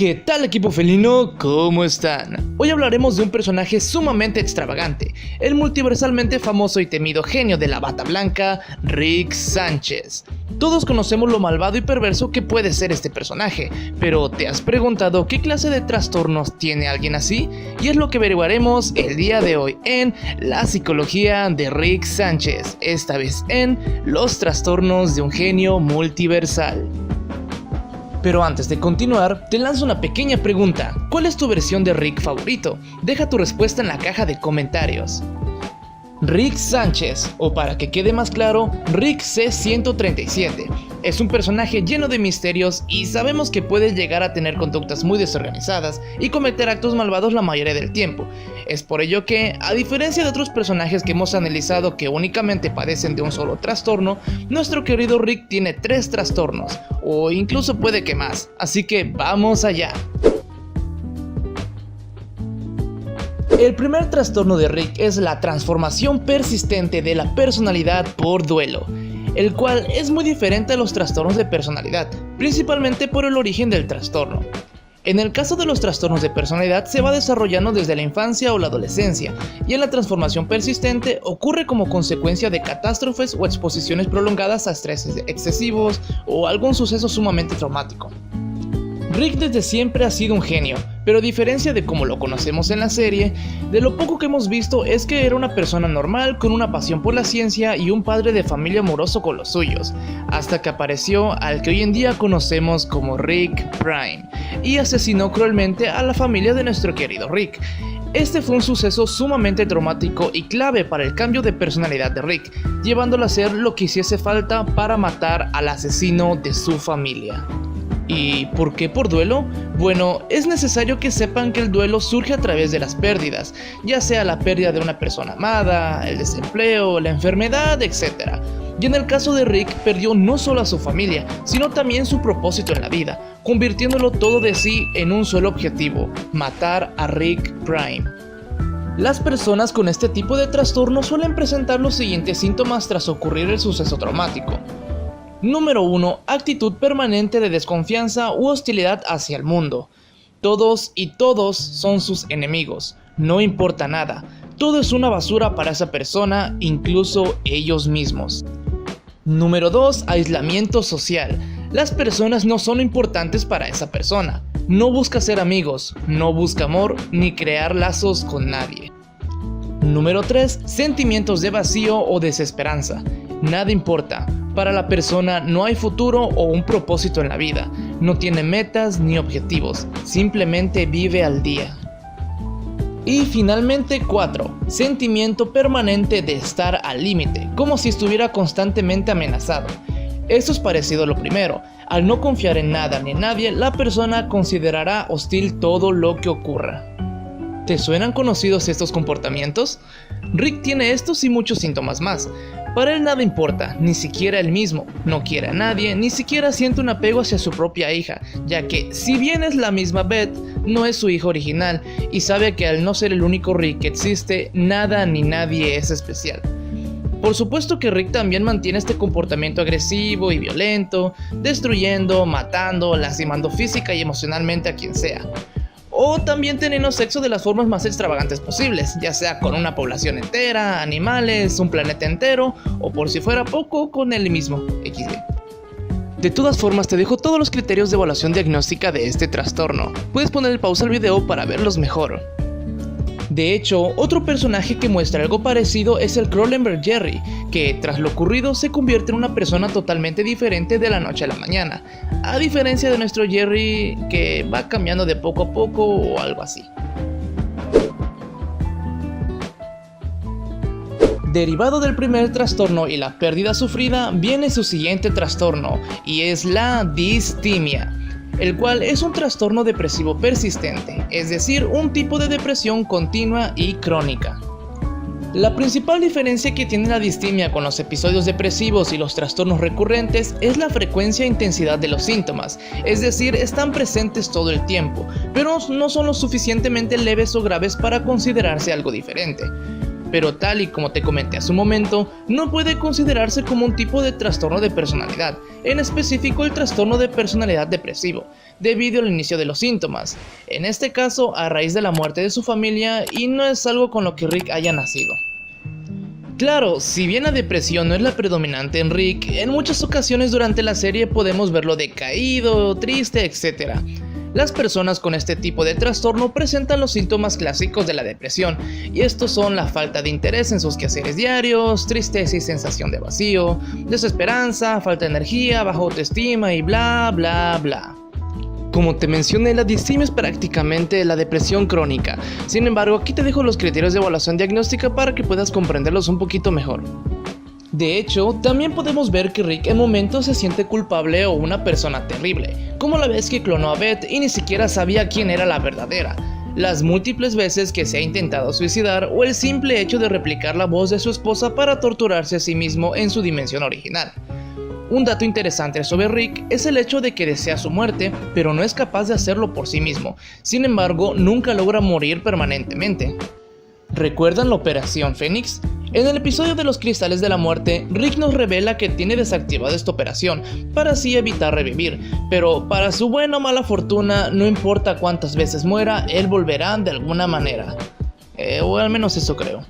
¿Qué tal, equipo felino? ¿Cómo están? Hoy hablaremos de un personaje sumamente extravagante, el multiversalmente famoso y temido genio de la bata blanca, Rick Sánchez. Todos conocemos lo malvado y perverso que puede ser este personaje, pero ¿te has preguntado qué clase de trastornos tiene alguien así? Y es lo que averiguaremos el día de hoy en La psicología de Rick Sánchez, esta vez en Los trastornos de un genio multiversal. Pero antes de continuar, te lanzo una pequeña pregunta. ¿Cuál es tu versión de Rick favorito? Deja tu respuesta en la caja de comentarios. Rick Sánchez, o para que quede más claro, Rick C-137, es un personaje lleno de misterios y sabemos que puede llegar a tener conductas muy desorganizadas y cometer actos malvados la mayoría del tiempo. Es por ello que, a diferencia de otros personajes que hemos analizado que únicamente padecen de un solo trastorno, nuestro querido Rick tiene 3 trastornos, o incluso puede que más, así que vamos allá. El primer trastorno de Rick es la transformación persistente de la personalidad por duelo, el cual es muy diferente a los trastornos de personalidad, principalmente por el origen del trastorno. En el caso de los trastornos de personalidad se va desarrollando desde la infancia o la adolescencia, y en la transformación persistente ocurre como consecuencia de catástrofes o exposiciones prolongadas a estrés excesivos o algún suceso sumamente traumático. Rick desde siempre ha sido un genio, pero a diferencia de como lo conocemos en la serie, de lo poco que hemos visto es que era una persona normal con una pasión por la ciencia y un padre de familia amoroso con los suyos, hasta que apareció al que hoy en día conocemos como Rick Prime, y asesinó cruelmente a la familia de nuestro querido Rick. Este fue un suceso sumamente traumático y clave para el cambio de personalidad de Rick, llevándolo a hacer lo que hiciese falta para matar al asesino de su familia. ¿Y por qué por duelo? Bueno, es necesario que sepan que el duelo surge a través de las pérdidas, ya sea la pérdida de una persona amada, el desempleo, la enfermedad, etc. Y en el caso de Rick, perdió no solo a su familia, sino también su propósito en la vida, convirtiéndolo todo de sí en un solo objetivo: matar a Rick Prime. Las personas con este tipo de trastorno suelen presentar los siguientes síntomas tras ocurrir el suceso traumático. Número 1. Actitud permanente de desconfianza u hostilidad hacia el mundo. Todos son sus enemigos. No importa nada. Todo es una basura para esa persona, incluso ellos mismos. Número 2. Aislamiento social. Las personas no son importantes para esa persona. No busca ser amigos, no busca amor ni crear lazos con nadie. Número 3. Sentimientos de vacío o desesperanza. Nada importa. Para la persona no hay futuro o un propósito en la vida, no tiene metas ni objetivos, simplemente vive al día. Y finalmente 4. Sentimiento permanente de estar al límite, como si estuviera constantemente amenazado. Esto es parecido a lo primero. Al no confiar en nada ni en nadie, la persona considerará hostil todo lo que ocurra. ¿Te suenan conocidos estos comportamientos? Rick tiene estos y muchos síntomas más. Para él nada importa, ni siquiera él mismo, no quiere a nadie, ni siquiera siente un apego hacia su propia hija, ya que si bien es la misma Beth, no es su hija original, y sabe que al no ser el único Rick que existe, nada ni nadie es especial. Por supuesto que Rick también mantiene este comportamiento agresivo y violento, destruyendo, matando, lastimando física y emocionalmente a quien sea. O también teniendo sexo de las formas más extravagantes posibles, ya sea con una población entera, animales, un planeta entero, o por si fuera poco, con él mismo, XD. De todas formas, te dejo todos los criterios de evaluación diagnóstica de este trastorno. Puedes ponerle pausa al video para verlos mejor. De hecho, otro personaje que muestra algo parecido es el Cronenberg Jerry, que tras lo ocurrido se convierte en una persona totalmente diferente de la noche a la mañana, a diferencia de nuestro Jerry que va cambiando de poco a poco o algo así. Derivado del primer trastorno y la pérdida sufrida, viene su siguiente trastorno, y es la distimia, el cual es un trastorno depresivo persistente, es decir, un tipo de depresión continua y crónica. La principal diferencia que tiene la distimia con los episodios depresivos y los trastornos recurrentes es la frecuencia e intensidad de los síntomas, es decir, están presentes todo el tiempo, pero no son lo suficientemente leves o graves para considerarse algo diferente. pero tal y como te comenté hace un momento, no puede considerarse como un tipo de trastorno de personalidad, en específico el trastorno de personalidad depresivo, debido al inicio de los síntomas, en este caso a raíz de la muerte de su familia, y no es algo con lo que Rick haya nacido. Claro, si bien la depresión no es la predominante en Rick, en muchas ocasiones durante la serie podemos verlo decaído, triste, etc. Las personas con este tipo de trastorno presentan los síntomas clásicos de la depresión, y estos son la falta de interés en sus quehaceres diarios, tristeza y sensación de vacío, desesperanza, falta de energía, baja autoestima y bla bla bla. Como te mencioné, la DSM es prácticamente la depresión crónica. Sin embargo, aquí te dejo los criterios de evaluación diagnóstica para que puedas comprenderlos un poquito mejor. De hecho, también podemos ver que Rick en momentos se siente culpable o una persona terrible, como la vez que clonó a Beth y ni siquiera sabía quién era la verdadera, las múltiples veces que se ha intentado suicidar o el simple hecho de replicar la voz de su esposa para torturarse a sí mismo en su dimensión original. Un dato interesante sobre Rick es el hecho de que desea su muerte, pero no es capaz de hacerlo por sí mismo. Sin embargo, nunca logra morir permanentemente. ¿Recuerdan la Operación Fénix? En el episodio de los Cristales de la Muerte, Rick nos revela que tiene desactivada esta operación, para así evitar revivir, pero para su buena o mala fortuna, no importa cuántas veces muera, él volverá de alguna manera. O al menos eso creo.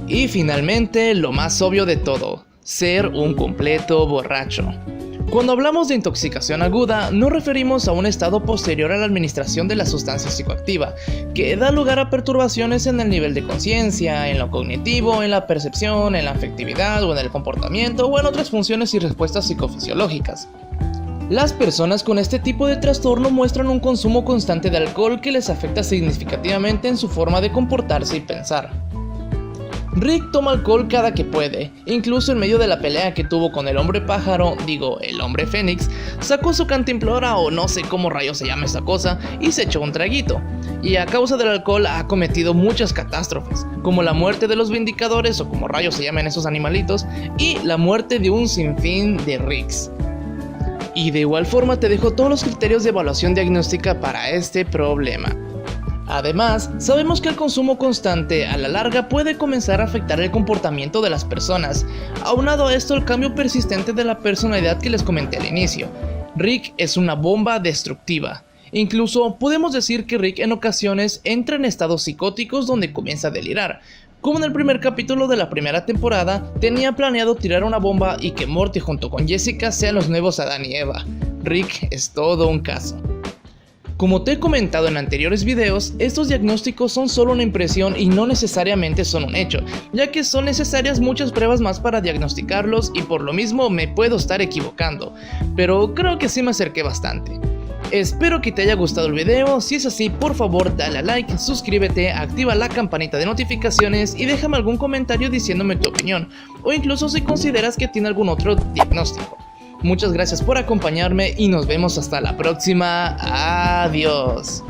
Y finalmente, lo más obvio de todo, ser un completo borracho. Cuando hablamos de intoxicación aguda, nos referimos a un estado posterior a la administración de la sustancia psicoactiva, que da lugar a perturbaciones en el nivel de conciencia, en lo cognitivo, en la percepción, en la afectividad o en el comportamiento o en otras funciones y respuestas psicofisiológicas. Las personas con este tipo de trastorno muestran un consumo constante de alcohol que les afecta significativamente en su forma de comportarse y pensar. Rick toma alcohol cada que puede, incluso en medio de la pelea que tuvo con el hombre pájaro, el hombre fénix, sacó su cantimplora o no sé cómo rayos se llama esa cosa y se echó un traguito. Y a causa del alcohol ha cometido muchas catástrofes, como la muerte de los Vindicadores o como rayos se llaman esos animalitos, y la muerte de un sinfín de Ricks. Y de igual forma te dejo todos los criterios de evaluación diagnóstica para este problema. Además, sabemos que el consumo constante a la larga puede comenzar a afectar el comportamiento de las personas. Aunado a esto, el cambio persistente de la personalidad que les comenté al inicio. Rick es una bomba destructiva. Incluso podemos decir que Rick en ocasiones entra en estados psicóticos donde comienza a delirar. Como en el primer capítulo de la primera temporada, tenía planeado tirar una bomba y que Morty junto con Jessica sean los nuevos Adán y Eva. Rick es todo un caso. Como te he comentado en anteriores videos, estos diagnósticos son solo una impresión y no necesariamente son un hecho, ya que son necesarias muchas pruebas más para diagnosticarlos y por lo mismo me puedo estar equivocando, pero creo que sí me acerqué bastante. Espero que te haya gustado el video, si es así por favor dale a like, suscríbete, activa la campanita de notificaciones y déjame algún comentario diciéndome tu opinión, o incluso si consideras que tiene algún otro diagnóstico. Muchas gracias por acompañarme y nos vemos hasta la próxima. Adiós.